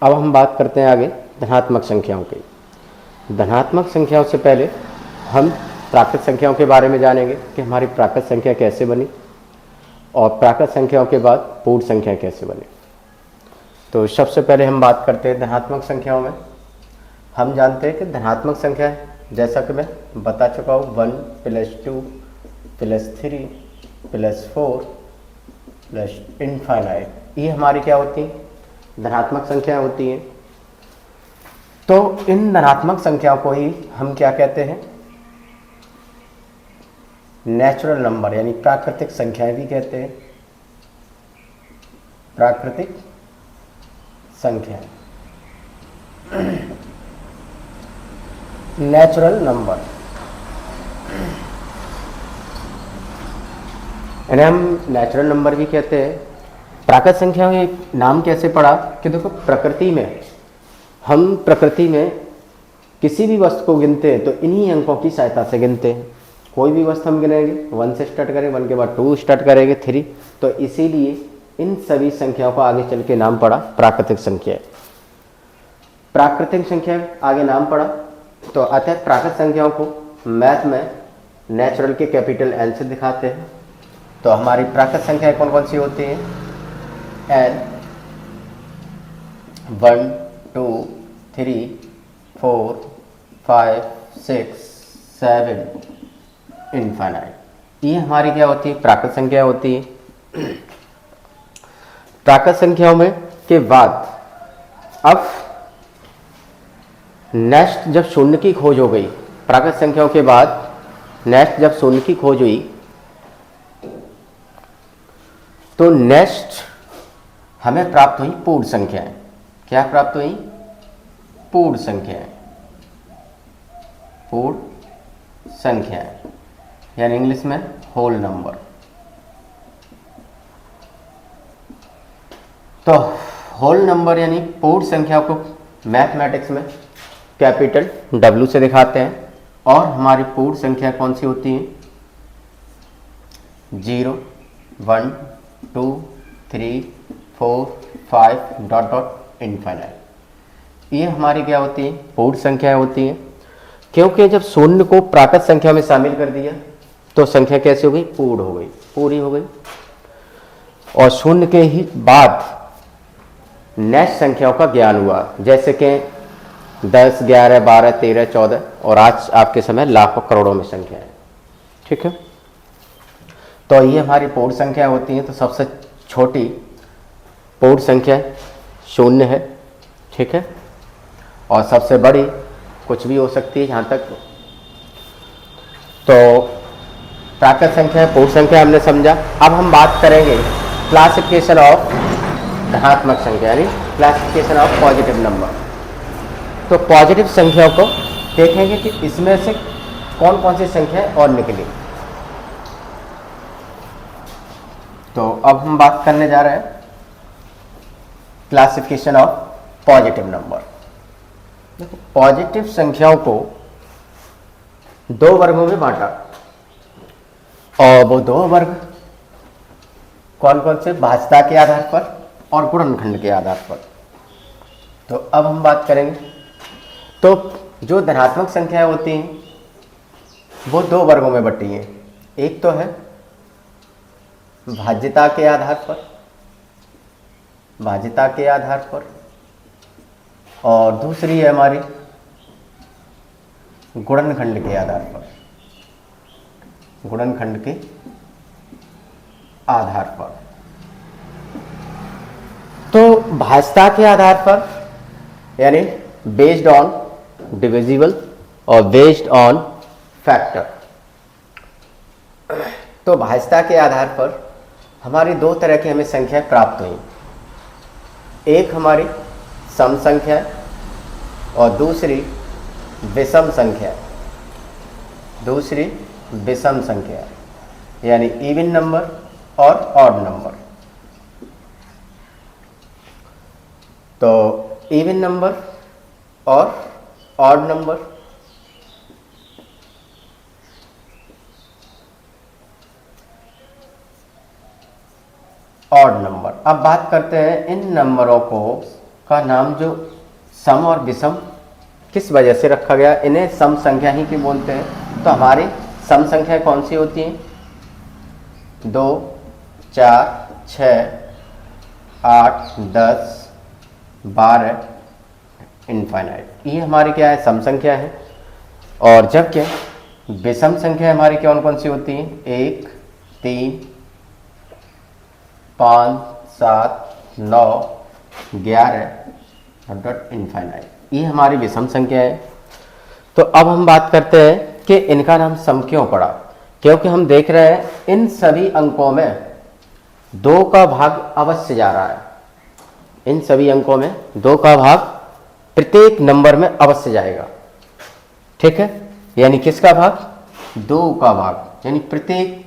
अब हम बात करते हैं आगे धनात्मक संख्याओं की। धनात्मक संख्याओं से पहले हम प्राकृत संख्याओं के बारे में जानेंगे कि हमारी प्राकृत संख्या कैसे बनी और प्राकृत संख्याओं के बाद पूर्ण संख्या कैसे बनी। तो सबसे पहले हम बात करते हैं धनात्मक संख्याओं में। हम जानते हैं कि धनात्मक संख्या जैसा कि मैं बता चुका हूँ 1 + 2 + 3 + 4 + इनफाइनाइट, ये हमारी क्या होती हैं, धनात्मक संख्याएं होती हैं। तो इन धनात्मक संख्याओं को ही हम क्या कहते हैं, नेचुरल नंबर यानी प्राकृतिक संख्याएं भी कहते हैं। प्राकृतिक संख्याएं, नेचुरल नंबर, इन्हें हम नेचुरल नंबर भी कहते हैं। प्राकृत संख्याओं का नाम कैसे पड़ा कि देखो, प्रकृति में किसी भी वस्तु को गिनते हैं तो इन्हीं अंकों की सहायता से गिनते हैं। कोई भी वस्तु हम गिनेंगे 1 से स्टार्ट करें, 1 के बाद 2 स्टार्ट करेंगे, 3, तो इसीलिए इन सभी संख्याओं का आगे चल के नाम पड़ा प्राकृतिक संख्या। प्राकृतिक संख्या आगे नाम पड़ा, तो अतः प्राकृत संख्याओं को मैथ में नेचुरल के कैपिटल N से दिखाते हैं। तो हमारी प्राकृत संख्याएं कौन कौन सी होती हैं, N 1 2 3 4 5 6 7 इनफाइनाइट, ये हमारी क्या होती है, प्राकृत संख्या होती है। प्राकृत संख्याओं में के बाद अब नेक्स्ट जब शून्य की खोज हो गई, प्राकृत संख्याओं के बाद नेक्स्ट जब शून्य की खोज हुई तो नेक्स्ट हमें प्राप्त हुई पूर्ण संख्याएं। क्या प्राप्त हुई, पूर्ण संख्याएं। पूर्ण संख्याएं यानी इंग्लिश में होल नंबर। तो होल नंबर यानी पूर्ण संख्याओं को मैथमेटिक्स में कैपिटल W से दिखाते हैं। और हमारी पूर्ण संख्या कौन सी होती है, 0 1 2 3 4 5 ... इनफाइनाइट, ये हमारी क्या होती है, पूर्ण संख्याएं होती हैं। क्योंकि जब शून्य को प्राकृत संख्या में शामिल कर दिया तो संख्या कैसे हो गई, पूर्ण हो गई, पूरी हो गई। और शून्य के ही बाद नेक्स्ट संख्याओं का ज्ञान हुआ, जैसे कि 10 11 12 13 14 और आज आपके समय लाखों करोड़ों में संख्या है। ठीक है, तो ये हमारी पूर्ण संख्या होती हैं। तो सबसे छोटी पूर्ण संख्या शून्य है, ठीक है, और सबसे बड़ी कुछ भी हो सकती है जहाँ तक। तो प्राकृत संख्या, पूर्ण संख्या हमने समझा। अब हम बात करेंगे क्लासिफिकेशन ऑफ धनात्मक संख्या यानी क्लासिफिकेशन ऑफ पॉजिटिव नंबर। तो पॉजिटिव संख्याओं को देखेंगे कि इसमें से कौन कौन सी संख्या और निकली। तो अब हम बात करने जा रहे हैं क्लासिफिकेशन ऑफ पॉजिटिव नंबर। देखो, पॉजिटिव संख्याओं को 2 वर्गों में बांटा, और वो 2 वर्ग कौन कौन से, भाज्यता के आधार पर और गुणनखंड के आधार पर। तो अब हम बात करेंगे, तो जो धनात्मक संख्याएं होती हैं वो 2 वर्गों में बटी हैं। एक तो है भाज्यता के आधार पर, भाज्यता के आधार पर, और दूसरी है हमारी गुणनखंड के आधार पर, गुणनखंड के आधार पर। तो भाज्यता के आधार पर यानी बेस्ड ऑन डिविजिबल और बेस्ड ऑन फैक्टर। तो भाज्यता के आधार पर हमारी 2 तरह की हमें संख्या प्राप्त हुई। एक हमारी सम संख्या और दूसरी विषम संख्या, दूसरी विषम संख्या यानी इवन नंबर और ऑड नंबर। तो इवन नंबर और ऑड नंबर, ऑड नंबर। अब बात करते हैं इन नंबरों को का नाम जो सम और विषम किस वजह से रखा गया, इन्हें सम संख्या ही क्यों बोलते हैं। तो हमारी सम संख्या कौन सी होती हैं, 2, 4, 6, 8, 10, 12 इनफाइनाइट, ये हमारी क्या है, सम संख्या है। और जबकि विषम संख्या हमारी कौन कौन सी होती हैं, 1, 3, 5, 7, 9, 11 इनफाइनाइट, ये हमारी विषम संख्या है। तो अब हम बात करते हैं कि इनका नाम सम क्यों पड़ा, क्योंकि हम देख रहे हैं इन सभी अंकों में 2 का भाग अवश्य जा रहा है, इन सभी अंकों में 2 का भाग प्रत्येक नंबर में अवश्य जाएगा, ठीक है। यानी किसका भाग, 2 का भाग, यानी प्रत्येक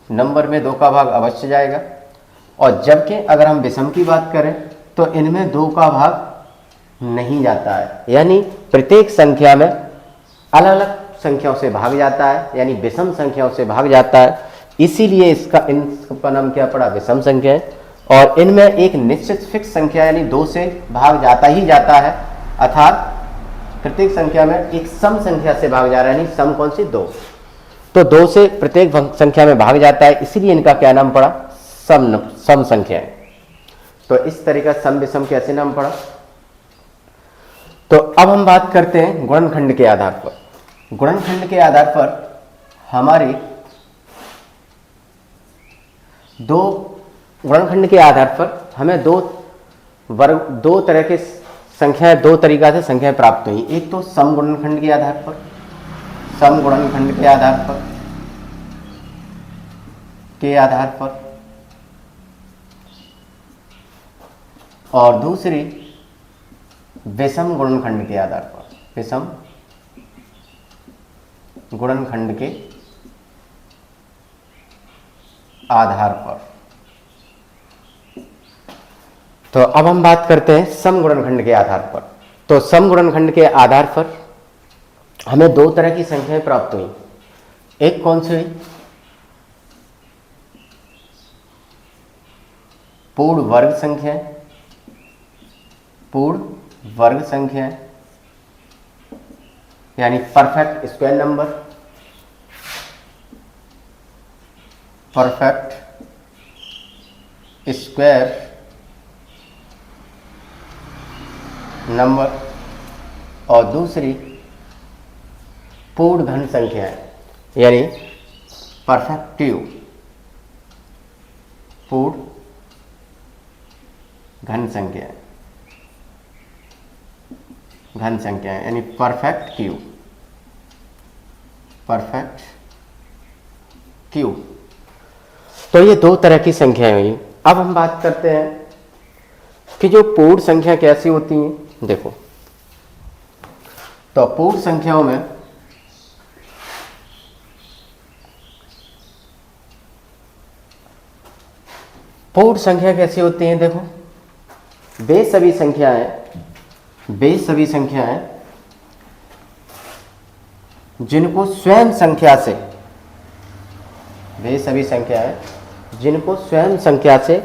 नंबर में 2 का भाग अवश्य जाएगा। और जबकि अगर हम विषम की बात करें तो इनमें 2 का भाग नहीं जाता है, यानी प्रत्येक संख्या में अलग अलग संख्याओं से भाग जाता है, यानी विषम संख्याओं से भाग जाता है, इसीलिए इनका नाम क्या पड़ा, विषम संख्या है। और इनमें एक निश्चित फिक्स संख्या यानी 2 से भाग जाता ही जाता है, अर्थात प्रत्येक संख्या में एक सम संख्या से भाग जा रहा है, यानी सम कौन सी, 2। तो 2 से प्रत्येक संख्या में भाग जाता है, इसीलिए इनका क्या नाम पड़ा, सम संख्या है। तो इस तरीका सम विषम कैसे नाम पड़ा। तो अब हम बात करते हैं गुणनखंड के आधार पर। गुणनखंड के आधार पर हमारे गुणनखंड के आधार पर हमें दो तरह के संख्याएं, 2 तरीका से संख्याएं प्राप्त हुई। एक तो सम गुणनखंड के आधार पर, सम गुणनखंड के आधार पर और दूसरी विषम गुणनखंड के आधार पर, विषम गुणनखंड के आधार पर। तो अब हम बात करते हैं सम गुणनखंड के आधार पर। तो सम गुणनखंड के आधार पर हमें 2 तरह की संख्याएं प्राप्त हुई। एक कौन सी हुई, पूर्ण वर्ग संख्या, पूर्ण वर्ग संख्या यानी perfect square number, perfect square number. और दूसरी पूर्ण घन संख्या यानी परफेक्ट क्यूब, पूर्ण घन संख्या, घन संख्या यानी परफेक्ट क्यूब, परफेक्ट क्यूब। तो ये 2 तरह की संख्याएं हुई। अब हम बात करते हैं कि जो पूर्ण संख्या कैसी होती हैं। देखो, तो पूर्ण संख्याओं में पूर्ण संख्या कैसी होती हैं, देखो, वे सभी संख्याएं जिनको स्वयं संख्या से, वे सभी संख्याएं जिनको स्वयं संख्या से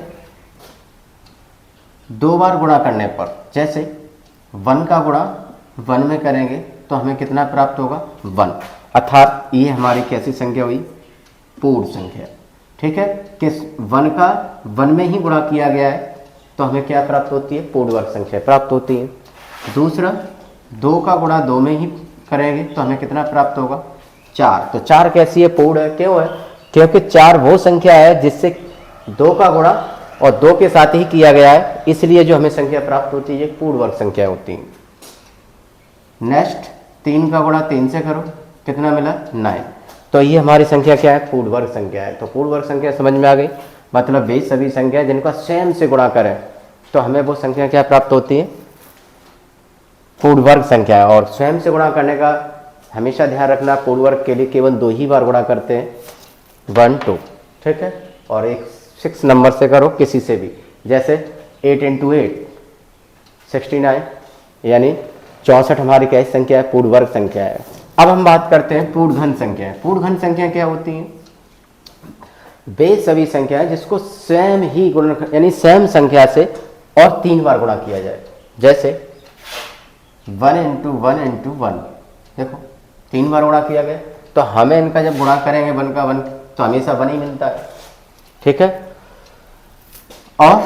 2 बार गुणा करने पर, जैसे 1 का गुणा 1 में करेंगे तो हमें कितना प्राप्त होगा, 1, अर्थात ये हमारी कैसी संख्या हुई, पूर्ण संख्या, ठीक है। किस 1 का 1 में ही गुणा किया गया है तो हमें क्या प्राप्त होती है, पूर्ण वर्ग संख्या प्राप्त होती है। दूसरा 2 का गुणा 2 में ही करेंगे तो हमें कितना प्राप्त होगा, 4। तो 4 कैसी है, पूर्ण है। क्यों है, क्योंकि 4 वो संख्या है जिससे 2 का गुणा और 2 के साथ ही किया गया है, इसलिए जो हमें संख्या प्राप्त होती है पूर्ण वर्ग संख्या होती है। नेक्स्ट 3 का गुणा 3 से करो, कितना मिला, 9। तो ये हमारी संख्या क्या है, पूर्ण वर्ग संख्या है। तो पूर्ण वर्ग संख्या समझ में आ गई, मतलब वे सभी संख्या जिनका स्वयं से गुणा करें तो हमें वो संख्या क्या प्राप्त होती है, पूर्ण वर्ग संख्या है। और स्वयं से गुणा करने का हमेशा ध्यान रखना, पूर्ण वर्ग के लिए केवल 2 ही बार गुणा करते हैं, 1, 2, ठीक है। और एक 6 नंबर से करो, किसी से भी, जैसे 8 × 8 69, यानी 64 हमारी क्या संख्या है, पूर्ण वर्ग संख्या है। अब हम बात करते हैं पूर्ण घन संख्या। पूर्ण घन संख्या क्या होती है, वे सभी संख्याएं जिसको स्वयं ही गुणन, यानी स्वयं संख्या से और 3 बार गुणा किया जाए, जैसे 1 इंटू 1 इंटू 1, देखो 3 बार गुणा किया गया, तो हमें इनका जब गुणा करेंगे 1 का 1 तो हमेशा 1 ही मिलता है, ठीक है। और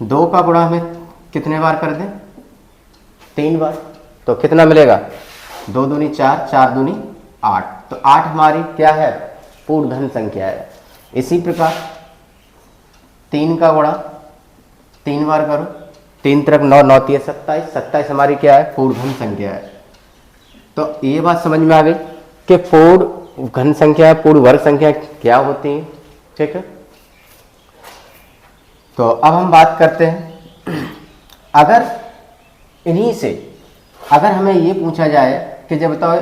2 का गुणा हमें कितने बार कर दें, 3 बार, तो कितना मिलेगा, 2 दूनी 4, 4 दूनी 8, तो 8 हमारी क्या है, पूर्ण धन संख्या है। इसी प्रकार 3 का गुणा 3 बार करो, 3 तरक 9, 9 3 27, 27 हमारी क्या है, पूर्ण धन संख्या है। तो ये बात समझ में आ गई कि पूर्ण घन संख्या, पूर्ण वर्ग संख्या क्या होती है, ठीक है। तो अब हम बात करते हैं, अगर इन्हीं से अगर हमें ये पूछा जाए कि जब बताओ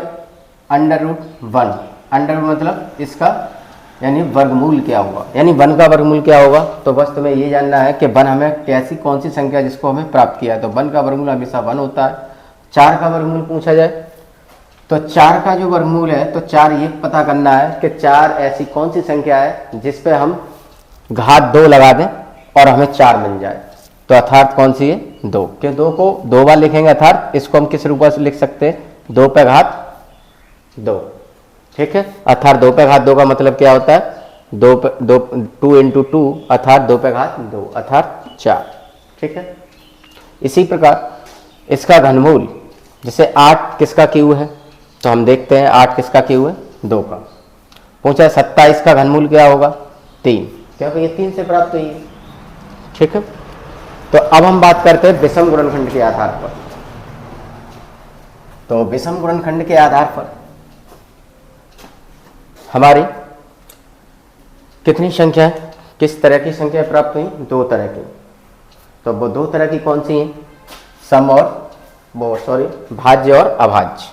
√1, अंडर मतलब इसका यानी वर्गमूल क्या होगा, यानी 1 का वर्गमूल क्या होगा, तो बस तुम्हें ये जानना है कि 1 हमें कैसी कौन सी संख्या जिसको हमें प्राप्त किया है, तो 1 का वर्गमूल हमेशा 1 होता है। 4 का वर्गमूल पूछा जाए तो 4 का जो वर्गमूल है, तो 4 ये पता करना है कि 4 ऐसी कौन सी संख्या है जिस पे हम घात 2 लगा दें और हमें 4 मिल जाए, तो अर्थात कौन सी है, 2, कि 2 को 2 बार लिखेंगे, अर्थात इसको हम किस रूप में लिख सकते हैं, 2 पे घात 2, ठीक है। अर्थात 2 पे घात 2 का मतलब क्या होता है, 2 इंटू 2 अर्थात 2 पे घात 2 अर्थात 4, ठीक है। इसी प्रकार इसका घनमूल, जैसे 8 किसका क्यू है, तो हम देखते हैं 8 किसका क्यू है, 2 का। पूछा 27 का घनमूल क्या होगा, 3, क्योंकि ये 3 से प्राप्त हुई है, ठीक है। तो अब हम बात करते हैं विषम गुणनखंड के आधार पर। तो विषम गुणनखंड के आधार पर हमारी कितनी संख्या है, किस तरह की संख्या प्राप्त हुई, 2 तरह की। तो वो 2 तरह की कौन सी हैं, सम और भाज्य और अभाज्य।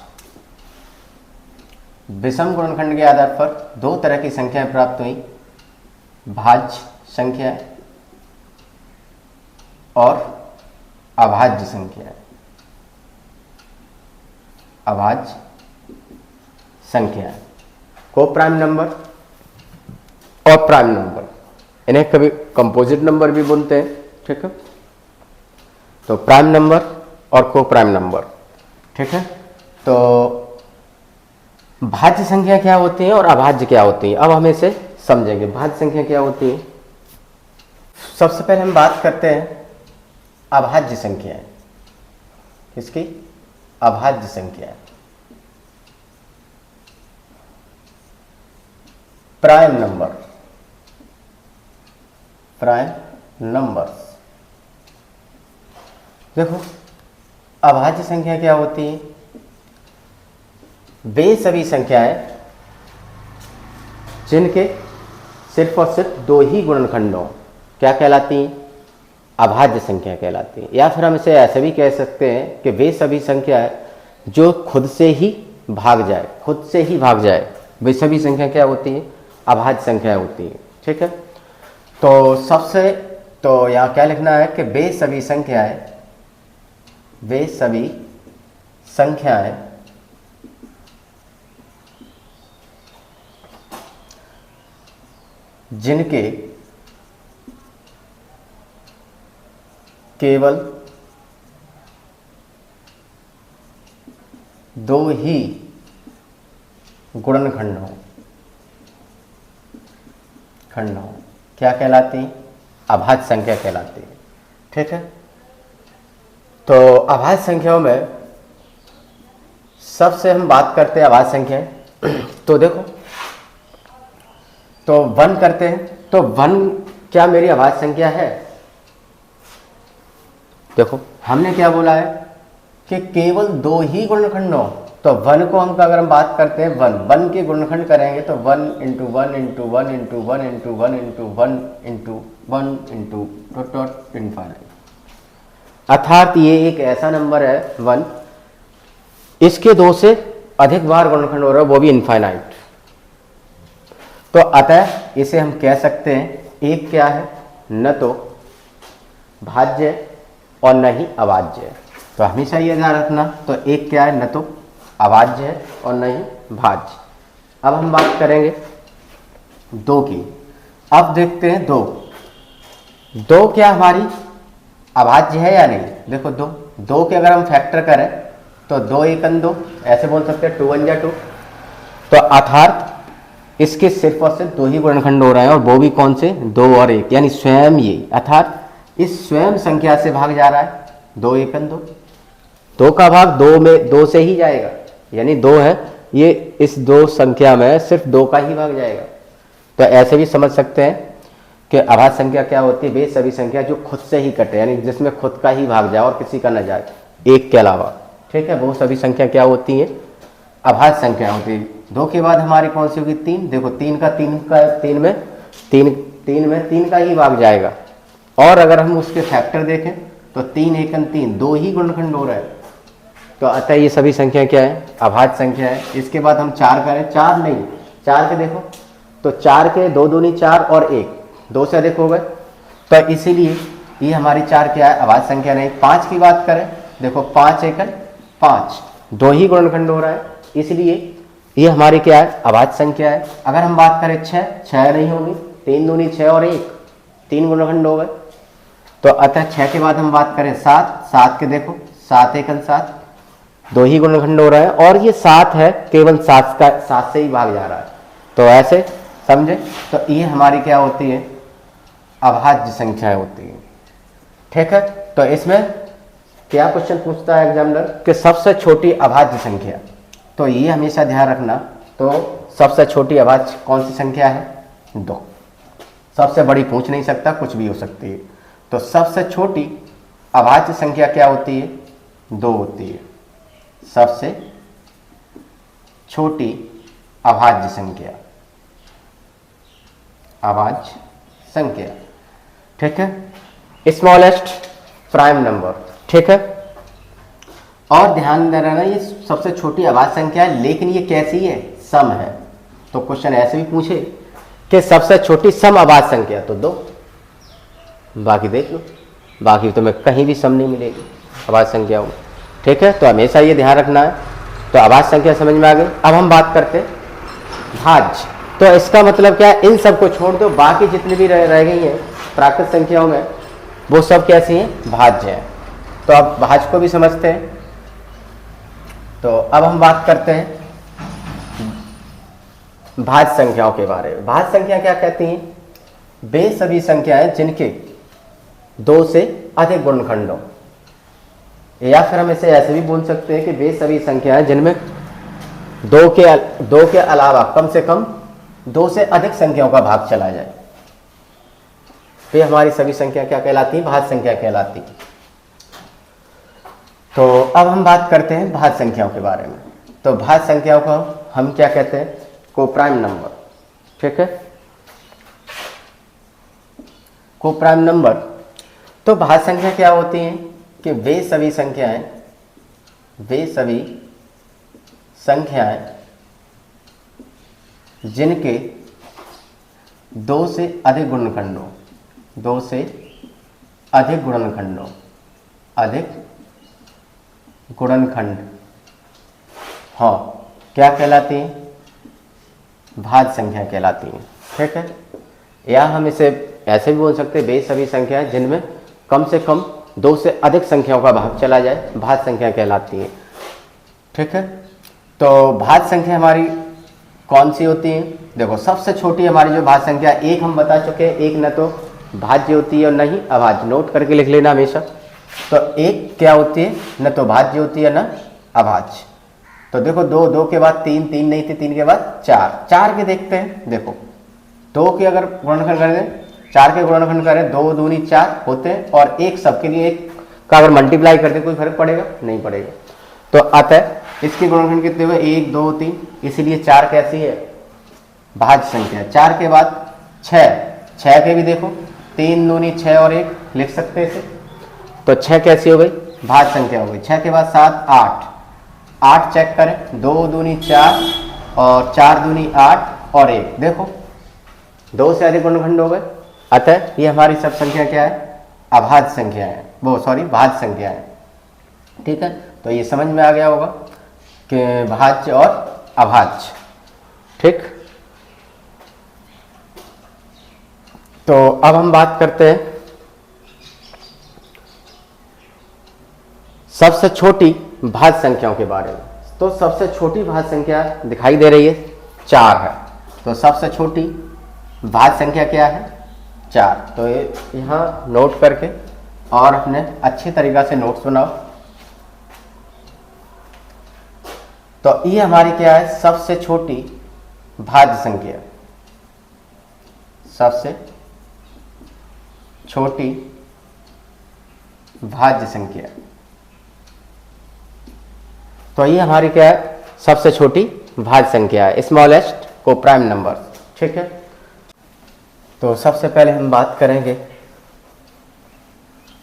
विषम गुणनखंड के आधार पर 2 तरह की संख्याएं प्राप्त हुई, भाज्य संख्या और अभाज्य संख्या। अभाज्य संख्या को प्राइम नंबर और प्राइम नंबर, इन्हें कभी कंपोजिट नंबर भी बोलते हैं, ठीक है। तो प्राइम नंबर और को प्राइम नंबर, ठीक है। तो भाज्य संख्या क्या होती है और अभाज्य क्या होती है, अब हम इसे समझेंगे। भाज्य संख्या क्या होती है, सबसे पहले हम बात करते हैं अभाज्य संख्या, किसकी, अभाज्य संख्या। Prime number, prime numbers. देखो अभाज्य संख्या क्या होती है, वे सभी संख्याएं जिनके सिर्फ और सिर्फ 2 ही गुणनखंड हो, क्या कहलाती हैं, अभाज्य संख्या कहलाती है। या फिर हम इसे ऐसे भी कह सकते हैं कि वे सभी संख्याएं जो खुद से ही भाग जाए, खुद से ही भाग जाए, वे सभी संख्या क्या होती है, अभाज्य संख्या होती है, ठीक है। तो सबसे तो यहाँ क्या लिखना है कि वे सभी संख्याएं, वे सभी संख्याएं जिनके केवल 2 ही गुणनखंड हो, खंड हो, क्या कहलाती, अभाज्य संख्या कहलाती है, ठीक है। तो अभाज्य संख्याओं में सबसे हम बात करते हैं अभाज्य संख्या। तो देखो, तो 1 करते हैं, तो 1 क्या मेरी अभाज्य संख्या है, देखो हमने क्या बोला है कि केवल 2 ही गुणनखंड हो, तो 1 को हम अगर हम बात करते हैं 1 के गुणनखंड करेंगे तो 1 into 1 into 1 into 1 into 1 into 1 into 1 into dot infinite. अर्थात ये एक ऐसा नंबर है 1, इसके 2 से अधिक बार गुणनखंड हो रहा है, वो भी इनफाइनाइट। तो अतः इसे हम कह सकते हैं एक क्या है, न तो भाज्य और न ही अभाज्य। तो हमेशा ये ध्यान रखना, तो एक क्या है, न तो अभाज्य है और न ही भाज्य। अब हम बात करेंगे 2 की। अब देखते हैं 2 क्या हमारी अभाज्य है या नहीं। देखो 2 के अगर हम फैक्टर करें तो 2 एकन 2, ऐसे बोल सकते हैं 2 1 जा 2। तो अर्थात इसके सिर्फ और सिर्फ 2 ही गुणनखंड हो रहे हैं, और वो भी कौन से, 2 और 1, यानी स्वयं ये, अर्थात इस स्वयं संख्या से भाग जा रहा है 2 एकन 2। 2 का भाग 2 में 2 से ही जाएगा, यानी 2 है ये, इस 2 संख्या में सिर्फ 2 का ही भाग जाएगा। तो ऐसे भी समझ सकते हैं कि अभाज्य संख्या क्या होती है, वे सभी संख्या जो खुद से ही कटे, यानी जिसमें खुद का ही भाग जाए और किसी का न जाए, एक के अलावा। ठीक है, वो सभी संख्या क्या होती है, अभाज्य संख्या होती है। 2 के बाद हमारी कौन सी होगी, 3। देखो 3 में 3 का ही भाग जाएगा, और अगर हम उसके फैक्टर देखें तो 3 एकन 3, 2 ही गुणनखंड हो रहा है। तो अतः ये सभी संख्या क्या है, अभाज्य संख्या है। इसके बाद हम 4 करें, 4 नहीं, 4 के देखो तो 4 के 2 दूनी 4 और 1, 2 से अधिक हो गए, तो इसीलिए ये हमारी 4 क्या है, अभाज्य संख्या नहीं। 5 की बात करें, देखो 5 एकन 5, 2 ही गुणनखंड हो रहा है, इसलिए ये हमारी क्या है, अभाज्य संख्या है। अगर हम बात करें 6 नहीं होगी, 3 दूनी 6 और 1, 3 गुणनखंड हो गए। तो अतः 6 के बाद हम बात करें 7 के देखो 7 एकन 7, 2 ही गुणनखंड हो रहा है, और ये 7 है, केवल 7 से ही भाग जा रहा है। तो ऐसे समझे, तो ये हमारी क्या होती है, अभाज्य संख्या होती है। ठीक है, तो इसमें क्या क्वेश्चन पूछता है एग्जामिनर कि सबसे छोटी अभाज्य संख्या, तो ये हमेशा ध्यान रखना। तो सबसे छोटी अभाज्य कौन सी संख्या है, 2। सबसे बड़ी पूछ नहीं सकता, कुछ भी हो सकती है। तो सबसे छोटी अभाज्य संख्या क्या होती है, 2 होती है, सबसे छोटी अभाज्य संख्या, अभाज्य संख्या। ठीक है, स्मॉलेस्ट प्राइम नंबर। ठीक है, और ध्यान देना ना, ये सबसे छोटी अभाज्य संख्या है, लेकिन ये कैसी है, सम है। तो क्वेश्चन ऐसे भी पूछे कि सबसे छोटी सम अभाज्य संख्या, तो 2, बाकी देख लो, बाकी तुम्हें कहीं भी सम नहीं मिलेगी अभाज्य संख्याओं में। ठीक है, तो हमेशा ये ध्यान रखना है। तो अभाज्य संख्या समझ में आ गई। अब हम बात करते हैं भाज्य। तो इसका मतलब क्या है, इन सब को छोड़ दो, बाकी जितनी भी रह गई हैं प्राकृत संख्याओं में, वो सब कैसी हैं, भाज्य हैं। तो अब भाज्य को भी समझते हैं। तो अब हम बात करते हैं भाज्य संख्याओं के बारे में। भाज्य संख्या क्या कहती हैं, वे सभी संख्याएं जिनके 2 से अधिक गुणनखंड हो, या फिर हम इसे ऐसे भी बोल सकते हैं कि वे सभी संख्याएं जिनमें 2 के अलावा कम से कम 2 से अधिक संख्याओं का भाग चला जाए, वे हमारी सभी संख्या क्या कहलाती है, भाज्य संख्या कहलाती है। तो अब हम बात करते हैं भाज्य संख्याओं के बारे में। तो भाज्य संख्याओं को हम क्या कहते हैं, कोप्राइम नंबर। ठीक है, कोप्राइम नंबर। तो भाज्य संख्या क्या होती है कि वे सभी संख्याएं जिनके 2 से अधिक गुणनखंडों, 2 से अधिक गुणनखंडों, अधिक गुणनखंड, हाँ, क्या कहलाती है, भाज्य संख्या कहलाती है। ठीक है, या हम इसे ऐसे भी बोल सकते हैं, वे सभी संख्याएं जिनमें कम से कम 2 से अधिक संख्याओं का भाग चला जाए, भाज्य संख्या कहलाती है। ठीक है, तो भाज्य संख्या हमारी कौन सी होती है, देखो सबसे छोटी हमारी जो भाज्य संख्या, एक हम बता चुके हैं, एक न तो भाज्य होती है और न ही अभाज्य, नोट करके लिख लेना हमेशा। तो एक क्या होती है, न तो भाज्य होती है न अभाज्य। तो देखो 2 के बाद 3 नहीं थी, 3 के बाद 4 के देखते हैं। देखो 2 के अगर गुणनखंड करें, 4 के गुणनखंड करें, 2 दूनी 4 होते हैं, और एक सबके लिए एक का अगर मल्टीप्लाई करते कोई फर्क पड़ेगा, नहीं पड़ेगा। तो अतः इसके गुणनखंड कितने हुए, 1 2 3, इसीलिए 4 कैसी है, भाज्य संख्या। 4 के बाद 6 के भी देखो, 3 दूनी 6 और 1 लिख सकते हैं इसे। तो 6 कैसी हो गई, भाज्य संख्या हो गई। 6 के बाद 7 8 चेक करें, 2 दूनी 4 और 4 दूनी 8 और 1, देखो 2 से अधिक गुणनखंड हो गए। अतः ये हमारी सब संख्या क्या है, अभाज्य संख्या है, भाज्य संख्या है। ठीक है, तो ये समझ में आ गया होगा कि भाज्य और अभाज्य। ठीक, तो अब हम बात करते हैं सबसे छोटी भाज्य संख्याओं के बारे में। तो सबसे छोटी भाज्य संख्या दिखाई दे रही है 4 है। तो सबसे छोटी भाज्य संख्या क्या है 4। तो यहाँ नोट करके और अपने अच्छी तरीक़ा से नोट्स बनाओ। तो ये हमारी क्या है सबसे छोटी भाज्य संख्या, सबसे छोटी भाज्य संख्या। तो ये हमारी क्या है सबसे छोटी भाज्य संख्या है, स्मॉलेस्ट को प्राइम नंबर। ठीक है, तो सबसे पहले हम बात करेंगे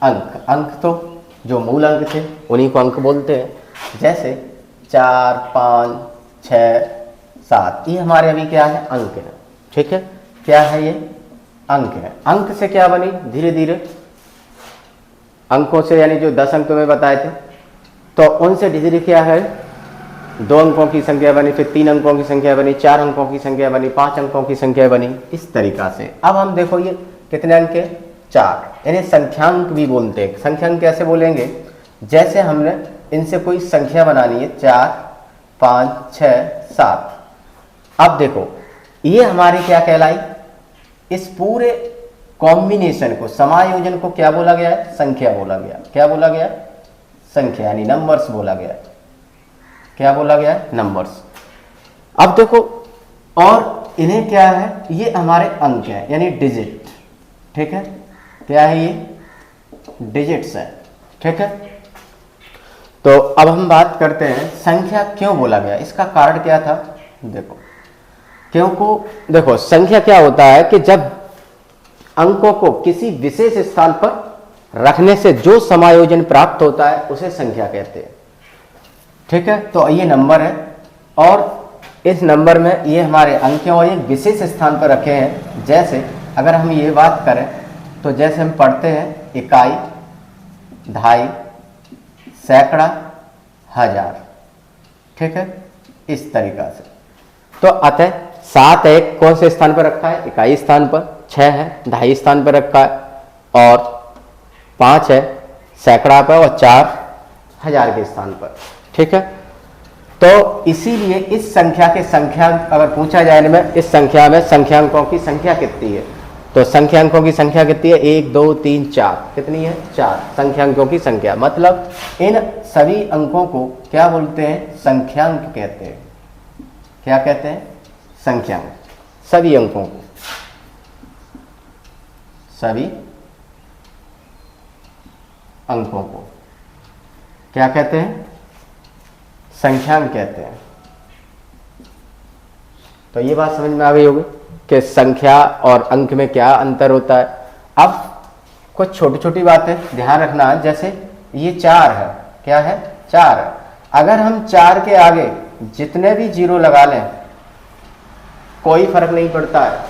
अंक। अंक तो जो मूल अंक थे उन्हीं को अंक बोलते हैं। जैसे 4, 5, 6, 7 ये हमारे अभी क्या है अंक है। ठीक है, क्या है ये अंक है। अंक से क्या बनी धीरे धीरे अंकों से, यानी जो 10 अंक में बताए थे तो उनसे धीरे धीरे क्या है 2 अंकों की संख्या बनी, फिर 3 अंकों की संख्या बनी, 4 अंकों की संख्या बनी, 5 अंकों की संख्या बनी, इस तरीका से। अब हम देखो ये कितने अंक है 4, इन्हें संख्यांक भी बोलते हैं। संख्यांक कैसे बोलेंगे, जैसे हमने इनसे कोई संख्या बनानी है 4, 5, 6, 7। अब देखो ये हमारी क्या कहलाई, इस पूरे कॉम्बिनेशन को समायोजन को क्या बोला गया है संख्या बोला गया। क्या बोला गया संख्या, यानी नंबर्स बोला गया। क्या बोला गया नंबर्स। अब देखो और इन्हें क्या है ये हमारे अंक है यानी डिजिट। ठीक है, क्या है ये डिजिट्स है। ठीक है, तो अब हम बात करते हैं संख्या क्यों बोला गया, इसका कारण क्या था। देखो क्योंकि देखो संख्या क्या होता है कि जब अंकों को किसी विशेष स्थान पर रखने से जो समायोजन प्राप्त होता है उसे संख्या कहते हैं। ठीक है, तो ये नंबर है और इस नंबर में ये हमारे अंक हैं और ये विशेष स्थान पर रखे हैं। जैसे अगर हम ये बात करें तो जैसे हम पढ़ते हैं इकाई, दहाई, सैकड़ा, हजार। ठीक है, इस तरीका से। तो अतः 7 है कौन से स्थान पर रखा है इकाई स्थान पर, 6 है दहाई स्थान पर रखा है और 5 है सैकड़ा पर और 4 हजार के स्थान पर। ठीक है, तो इसीलिए इस संख्या के संख्यांक अगर पूछा जाए में इस संख्या में संख्यांकों की संख्या कितनी है, तो संख्यांकों की संख्या कितनी है 1, 2, 3, 4। कितनी है 4 संख्यांकों की संख्या। मतलब इन सभी अंकों को क्या बोलते हैं संख्यांक कहते हैं। क्या कहते हैं संख्यांक। सभी अंकों को, सभी अंकों को क्या कहते हैं संख्यांक कहते हैं। तो ये बात समझ में आ गई होगी कि संख्या और अंक में क्या अंतर होता है। अब कुछ छोटी छोटी बातें ध्यान रखना, जैसे ये 4 है, क्या है 4 है। अगर हम 4 के आगे जितने भी जीरो लगा लें कोई फर्क नहीं पड़ता है,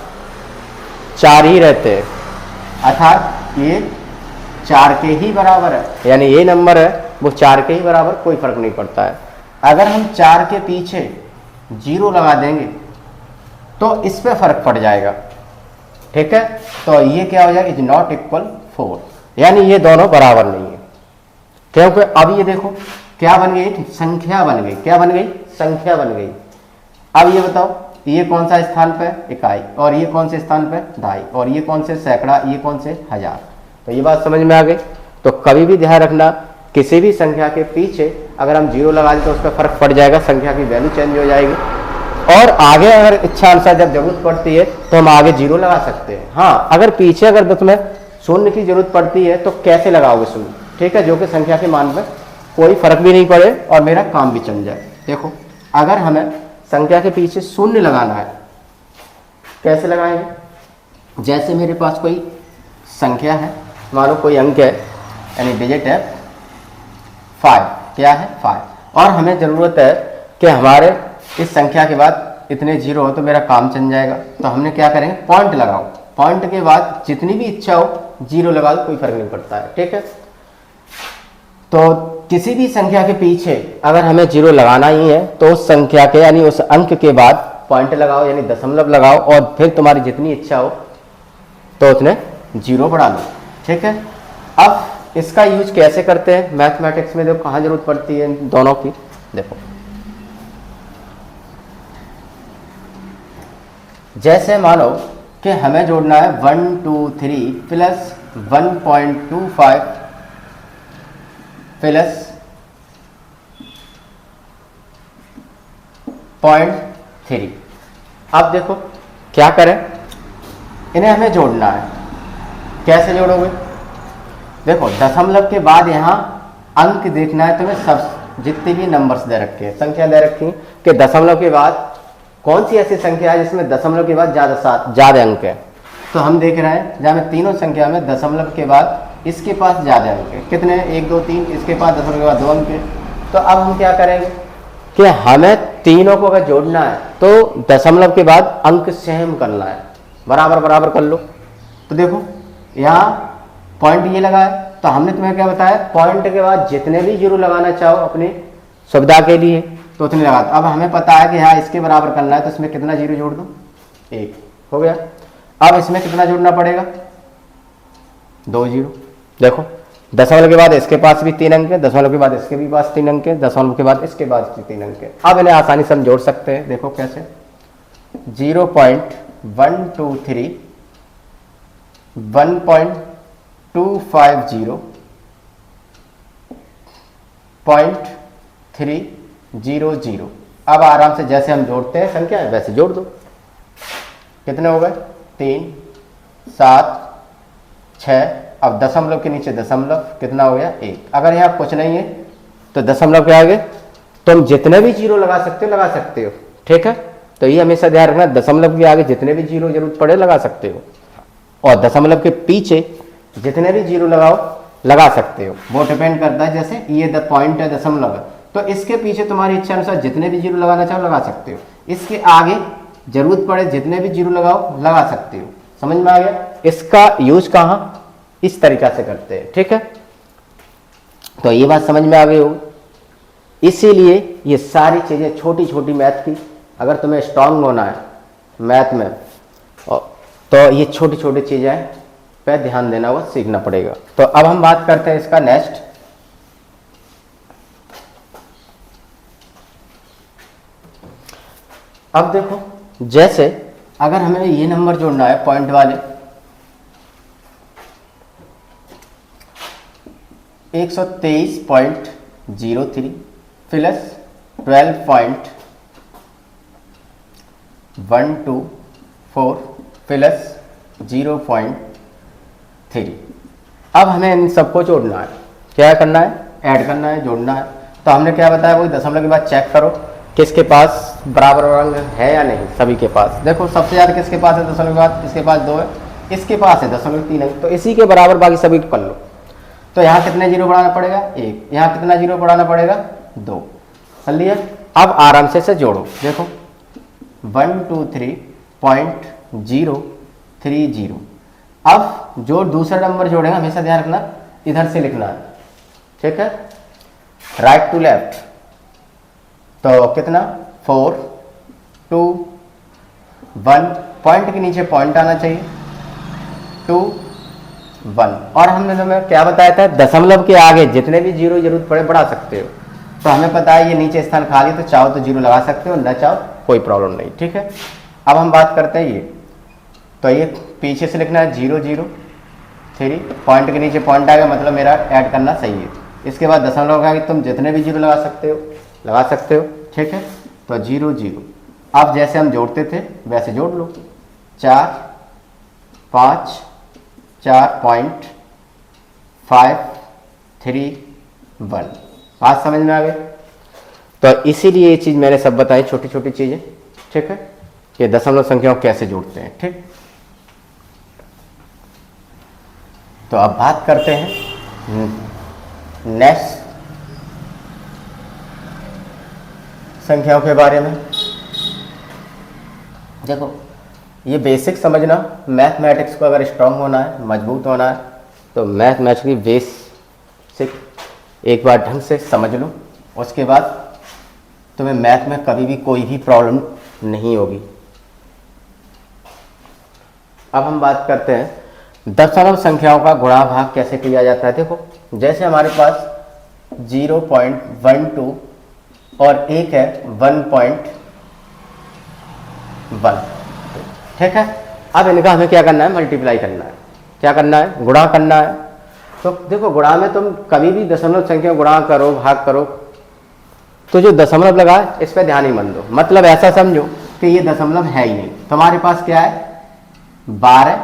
4 ही रहते हैं, अर्थात ये 4 के ही बराबर है, यानी ये नंबर है वो 4 के ही बराबर, कोई फर्क नहीं पड़ता है। अगर हम 4 के पीछे 0 लगा देंगे तो इस पे फर्क पड़ जाएगा। ठीक है, तो ये क्या हो जाएगा इज नॉट इक्वल 4, यानी ये दोनों बराबर नहीं है। क्योंकि अब ये देखो क्या बन गई संख्या बन गई। क्या बन गई संख्या बन गई। अब ये बताओ ये कौन सा स्थान पे इकाई और ये कौन से स्थान पे दहाई और ये कौन से सैकड़ा, ये कौन से हजार। तो ये बात समझ में आ गई। तो कभी भी ध्यान रखना किसी भी संख्या के पीछे अगर हम 0 लगा दें तो उस पर फर्क पड़ जाएगा, संख्या की वैल्यू चेंज हो जाएगी। और आगे अगर इच्छा अनुसार जब जरूरत पड़ती है तो हम आगे 0 लगा सकते हैं। हाँ, अगर पीछे अगर तुम्हें शून्य की जरूरत पड़ती है तो कैसे लगाओगे शून्य। ठीक है, जो कि संख्या के मान में कोई फर्क भी नहीं पड़े और मेरा काम भी चल जाए। देखो अगर हमें संख्या के पीछे शून्य लगाना है कैसे लगाएंगे। जैसे मेरे पास कोई संख्या है, मानो कोई अंक है यानी डिजिट है 5, क्या है 5, और हमें ज़रूरत है कि हमारे इस संख्या के बाद इतने 0 हो तो मेरा काम चल जाएगा। तो हमने क्या करेंगे पॉइंट लगाओ, पॉइंट के बाद जितनी भी इच्छा हो 0 लगा दो, कोई फर्क नहीं पड़ता है। ठीक है, तो किसी भी संख्या के पीछे अगर हमें 0 लगाना ही है तो उस संख्या के यानी उस अंक के बाद पॉइंट लगाओ यानी दशमलव लगाओ और फिर तुम्हारी जितनी इच्छा हो तो उतने 0 बढ़ा लो। ठीक है, अब इसका यूज कैसे करते हैं मैथमेटिक्स में, देखो कहाँ जरूरत पड़ती है इन दोनों की। देखो जैसे मानो कि हमें जोड़ना है 1 2 3 प्लस 1.25 प्लस 0.3। अब देखो क्या करें, इन्हें हमें जोड़ना है। कैसे जोड़ोगे, देखो दशमलव के बाद यहाँ अंक देखना है तुम्हें, सब जितने भी नंबर्स दे रखे हैं, संख्या दे रखी कि दशमलव के बाद कौन सी ऐसी संख्या है जिसमें दशमलव के बाद ज्यादा अंक है। तो हम देख रहे हैं जहाँ में तीनों संख्या में दशमलव के बाद इसके पास ज्यादा अंक है। कितने, 1 2 3, इसके पास दशमलव के बाद 2 अंक है। तो अब हम क्या करेंगे कि हमें तीनों को अगर जोड़ना है तो दशमलव के बाद अंक सेम करना है, बराबर बराबर कर लो। तो देखो यहाँ पॉइंट ये लगा है, तो हमने तुम्हें क्या बताया, पॉइंट के बाद जितने भी जीरो लगाना चाहो अपनी सुविधा के लिए तो उतने लगा। अब हमें पता है कि यहाँ इसके बराबर करना है, तो इसमें कितना जीरो जोड़ दो, 1 हो गया। अब इसमें कितना जोड़ना पड़ेगा, 2 जीरो। देखो दशमलव के बाद इसके पास भी 3 अंक है, दशमलव के बाद इसके भी पास 3 अंक है, दशमलव के बाद इसके पास भी 3 अंक है। अब इन्हें आसानी से हम जोड़ सकते हैं। देखो कैसे, 0.123 1.250 0.300। अब आराम से जैसे हम जोड़ते हैं संख्या वैसे जोड़ दो। कितने हो गए, 3 7 6। अब दशमलव के नीचे दशमलव, कितना हो गया, 1। अगर यहाँ कुछ नहीं है तो दशमलव के आगे तुम जितने भी जीरो लगा सकते हो, ठीक है। तो ये हमेशा ध्यान रखना, दशमलव के आगे जितने भी जीरो जरूरत पड़े लगा सकते हो, और दशमलव के पीछे जितने भी जीरो लगा सकते हो। वो डिपेंड करता है, जैसे ये पॉइंट है दशमलव है, तो इसके पीछे तुम्हारी इच्छा अनुसार जितने भी जीरो लगाना चाहो लगा सकते हो। इसके आगे जरूरत पड़े जितने भी जीरो लगा सकते हो। समझ में आ गया। इसका यूज कहाँ, इस तरीका से करते हैं, ठीक है। तो ये बात समझ में आ गई हो। इसीलिए ये सारी चीजें छोटी छोटी मैथ की, अगर तुम्हें स्ट्रांग होना है मैथ में तो ये छोटी छोटी चीजें पे ध्यान देना होगा, सीखना पड़ेगा। तो अब हम बात करते हैं इसका नेक्स्ट। अब देखो जैसे अगर हमें ये नंबर जोड़ना है पॉइंट वाले, 123.03 प्लस 12.124 प्लस 0.3। अब हमें इन सबको जोड़ना है। क्या करना है, ऐड करना है, जोड़ना है। तो हमने क्या बताया, कोई दशमलव के बाद चेक करो किसके पास बराबर अंक है या नहीं। सभी के पास, देखो सबसे ज़्यादा किसके पास है दशमलव के बाद, इसके पास 2 है, इसके पास है दशमलव 3 है, तो इसी के बराबर बाकी सभी कर लो। तो यहाँ कितने जीरो बढ़ाना पड़ेगा, 1। यहाँ कितना जीरो बढ़ाना पड़ेगा, 2। कर लिया। अब आराम से जोड़ो। देखो 123.030। अब जो दूसरा नंबर जोड़ेगा हमेशा ध्यान रखना इधर से लिखना है, ठीक है, राइट टू लेफ्ट। तो कितना, 4 2 1, पॉइंट के नीचे पॉइंट आना चाहिए, 2 1। और हमने तुम्हें क्या बताया था, दशमलव के आगे जितने भी जीरो जरूरत पड़े बढ़ा सकते हो। तो हमें पता है ये नीचे स्थान खाली, तो चाहो तो जीरो लगा सकते हो, न चाहो कोई प्रॉब्लम नहीं, ठीक है। अब हम बात करते हैं ये, तो ये पीछे से लिखना है 0 0 3, पॉइंट के नीचे पॉइंट आएगा, मतलब मेरा ऐड करना सही है। इसके बाद दशमलव का तुम जितने भी जीरो लगा सकते हो, ठीक है। तो 0 0। अब जैसे हम जोड़ते थे वैसे जोड़ लो, 4 5 4.531। बात समझ में आ गई। तो इसीलिए ये चीज़ मैंने सब बताई, छोटी छोटी चीज़ें, ठीक है, ये दशमलव संख्याओं कैसे जोड़ते हैं, ठीक। तो अब बात करते हैं नेक्स्ट संख्याओं के बारे में। देखो ये बेसिक समझना, मैथमेटिक्स को अगर स्ट्रांग होना है, मजबूत होना है, तो मैथमेटिक्स की बेसिक एक बार ढंग से समझ लो, उसके बाद तुम्हें मैथ में कभी भी कोई भी प्रॉब्लम नहीं होगी। अब हम बात करते हैं दशमलव संख्याओं का गुणा भाग कैसे किया जाता है। देखो जैसे हमारे पास 0.12 और एक है 1.1, ठीक है। अब इनका हमें क्या करना है, मल्टीप्लाई करना है। क्या करना है, गुणा करना है। तो देखो गुणा में तुम कभी भी दशमलव संख्या गुणा करो भाग करो तो जो दशमलव लगा है इस पर ध्यान ही मत दो, मतलब ऐसा समझो कि ये दशमलव है ही नहीं। तुम्हारे पास क्या है, 12।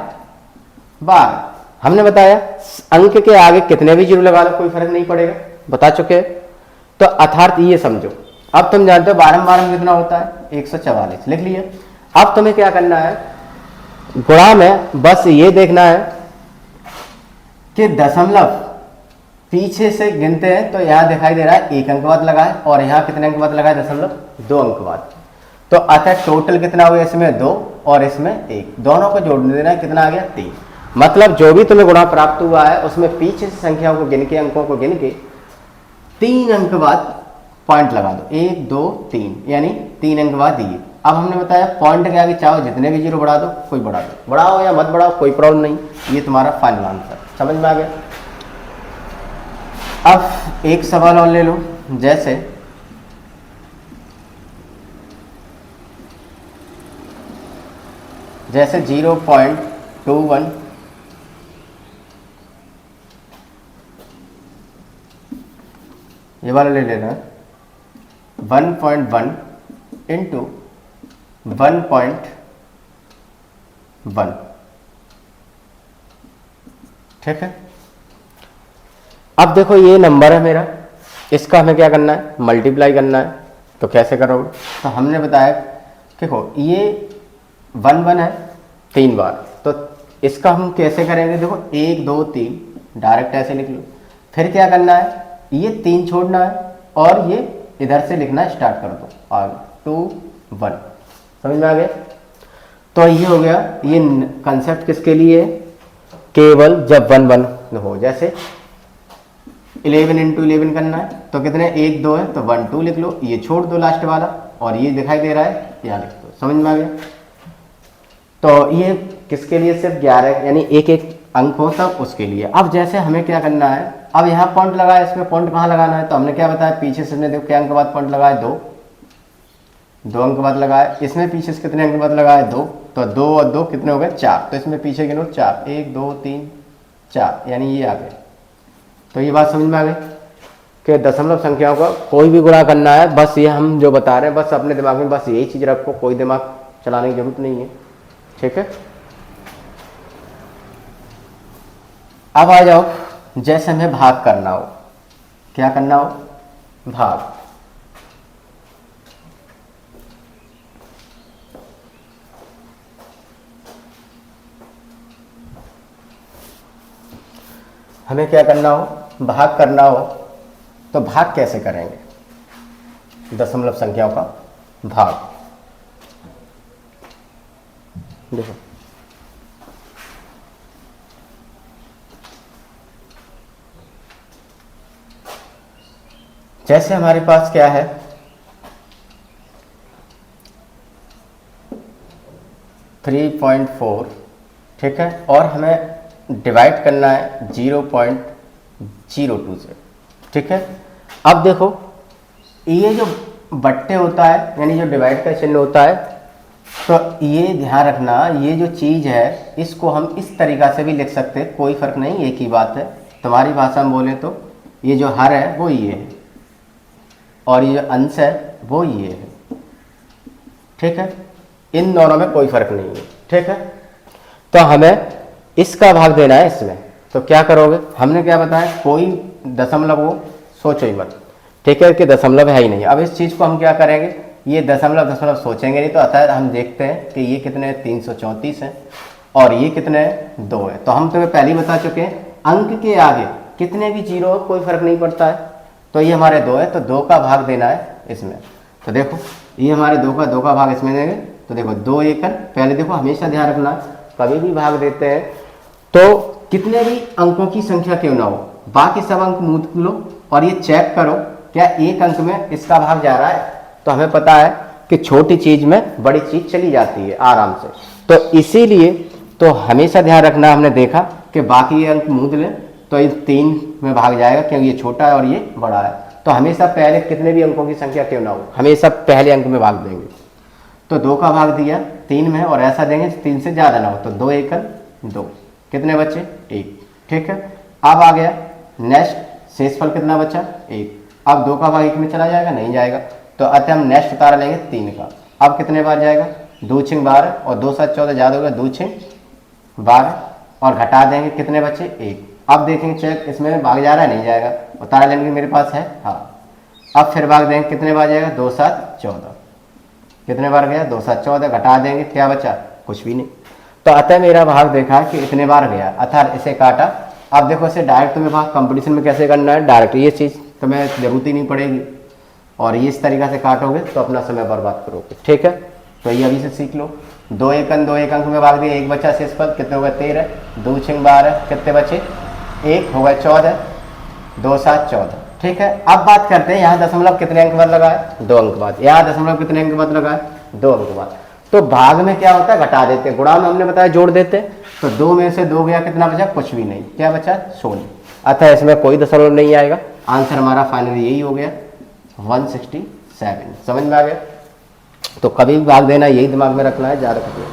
हमने बताया अंक के आगे कितने भी जीरो लगा लो कोई फर्क नहीं पड़ेगा, बता चुके। तो अर्थात ये समझो, अब तुम जानते हो 12 में कितना होता है, 144 लिख लिया। अब तुम्हें क्या करना है, गुणा में बस ये देखना है कि दशमलव पीछे से गिनते हैं तो यहां दिखाई दे रहा है 1 अंक बाद लगा है और यहां कितने अंक बाद लगा है, दशमलव 2 अंक बाद। तो अतः टोटल कितना हुआ, इसमें 2 और इसमें 1, दोनों को जोड़ने देना है, कितना आ गया 3। मतलब जो भी तुम्हें गुणा प्राप्त हुआ है उसमें पीछे से संख्याओं को गिन के, अंकों को गिन के 3 अंक बाद पॉइंट लगा दो, 1 2 3, यानी 3 अंक बाद दिए। अब हमने बताया पॉइंट के आगे चाहो जितने भी जीरो बढ़ा दो, कोई बढ़ा दो, बढ़ाओ या मत बढ़ाओ कोई प्रॉब्लम नहीं, ये तुम्हारा फाइनल आंसर। समझ में आ गया। अब एक सवाल और ले लो, जैसे जैसे 0.21 ये वाला ले लेना, 1.1 इंटू 1.1, ठीक है। अब देखो ये नंबर है मेरा, इसका हमें क्या करना है, मल्टीप्लाई करना है। तो कैसे करोगे, तो हमने बताया देखो ये 1 है 3 बार, तो इसका हम कैसे करेंगे, देखो 1 2 3 डायरेक्ट ऐसे लिख लो। फिर क्या करना है, ये 3 छोड़ना है और ये इधर से लिखना स्टार्ट कर दो, आगे 2 1। समझ में आ गया। तो ये हो गया, ये कंसेप्ट किसके लिए है, केवल जब 1 1 हो। जैसे 11 इंटू 11 करना है तो कितने, 1 2 है तो 1 2 लिख लो, ये छोड़ दो लास्ट वाला और ये दिखाई दे रहा है यहाँ लिख दो। समझ में आ गया। तो ये किसके लिए, सिर्फ 11 यानी एक एक अंक हो तब उसके लिए। अब जैसे हमें क्या करना है, अब यहाँ पॉइंट लगाया, इसमें पॉइंट कहाँ लगाना है, तो हमने क्या बताया पीछे से, देखो क्या अंक बाद पॉइंट लगाया, 2 अंक बाद लगाया। इसमें पीछे से कितने अंक बाद लगाया, 2, तो 2 और 2 कितने हो गए, 4। तो इसमें पीछे गिनो 4, 1 2 3 4, यानी ये आ गए। तो ये बात समझ में आ गई कि दशमलव संख्याओं का कोई भी गुणा करना है, बस ये हम जो बता रहे हैं बस अपने दिमाग में बस यही चीज़ रखो, कोई दिमाग चलाने की जरूरत नहीं है, ठीक है। अब आ जाओ, जैसे हमें भाग करना हो, क्या करना हो, भाग। हमें क्या करना हो, भाग करना हो, तो भाग कैसे करेंगे, दशमलव संख्याओं का भाग। देखो जैसे हमारे पास क्या है, 3.4, ठीक है, और हमें डिवाइड करना है 0.02 से, ठीक है। अब देखो ये जो बट्टे होता है यानी जो डिवाइड का चिन्ह होता है, तो ये ध्यान रखना, ये जो चीज़ है इसको हम इस तरीक़ा से भी लिख सकते हैं, कोई फ़र्क नहीं, एक ही बात है। तुम्हारी भाषा में बोले तो ये जो हर है वो ये है और ये जो अंश है वो ये है, ठीक है। इन दोनों में कोई फ़र्क नहीं है, ठीक है। तो हमें इसका भाग देना है इसमें, तो क्या करोगे, हमने क्या बताया, कोई दशमलव हो सोचो ही मत, ठीक है, कि दशमलव है ही नहीं। अब इस चीज़ को हम क्या करेंगे, ये दशमलव सोचेंगे नहीं, तो अतः हम देखते हैं कि ये कितने 334 हैं और ये कितने 2 है। तो हम तुम्हें पहले ही बता चुके हैं, अंक के आगे कितने भी जीरो हो कोई फ़र्क नहीं पड़ता है। तो ये हमारे 2 है, तो 2 का भाग देना है इसमें। तो देखो ये हमारे 2 का भाग इसमें देंगे, तो देखो 2 1, पहले देखो हमेशा ध्यान रखना, कभी भी भाग देते हैं तो कितने भी अंकों की संख्या क्यों ना हो, बाकी सब अंक मूत लो और ये चेक करो क्या एक अंक में इसका भाग जा रहा है। तो हमें पता है कि छोटी चीज़ में बड़ी चीज़ चली जाती है आराम से, तो इसीलिए तो हमेशा ध्यान रखना, हमने देखा कि बाकी ये अंक मूंद लें तो ये 3 में भाग जाएगा क्योंकि ये छोटा है और ये बड़ा है। तो हमेशा पहले कितने भी अंकों की संख्या क्यों ना हो, हमेशा पहले अंक में भाग देंगे। तो 2 का भाग दिया 3 में और ऐसा देंगे 3 से ज़्यादा ना हो, तो 2 एकल 2, कितने बचे 1, ठीक है। अब आ गया नेक्स्ट शेषफल कितना बचा 1। अब 2 का भाग 1 में चला जाएगा, नहीं जाएगा, तो अतः हम नेक्स्ट उतारा लेंगे 3 का। अब कितने बार जाएगा 2 छिंग 12 और 2 7 14 ज़्यादा होगा, 2 छिंग 12 और घटा देंगे, कितने बचे 1। अब देखेंगे चेक इसमें भाग जा रहा है, नहीं जाएगा, उतारा लेंगे मेरे पास है हाँ। अब फिर भाग देंगे, कितने बार जाएगा 2 7 14, कितने बार गया 2 7 14, घटा देंगे क्या बचा कुछ भी नहीं। तो अतः मेरा भाग देखा कि इतने बार गया, अतः इसे काटा। अब देखो इसे डायरेक्ट तुम्हें भाग कंपटीशन में कैसे करना है, डायरेक्ट ये चीज़ तुम्हें जरूरत ही नहीं पड़ेगी और ये इस तरीक़ा से काटोगे तो अपना समय बर्बाद करोगे, ठीक है। तो ये अभी से सीख लो। 2 एक अंक में भाग दिए, 1 बचा शेषफल, कितने हो गए 13, 2 छिंग 12, कितने बचे 1 हो गए 14, 2 7 14, ठीक है। अब बात करते हैं यहाँ दशमलव कितने अंक बाद लगा है 2 अंक बाद, यहाँ दशमलव कितने अंक बाद लगा है 2 अंक बाद। तो भाग में क्या होता है घटा देते, गुणा में हमने बताया जोड़ देते। तो 2 में से 2 गया, कितना बचा कुछ भी नहीं, क्या बचा 16। अतः इसमें कोई दशमलव नहीं आएगा, आंसर हमारा फाइनल यही हो गया 167। समझ में आ गया। तो कभी भी भाग देना यही दिमाग में रखना है, ज़्यादा कुछ नहीं।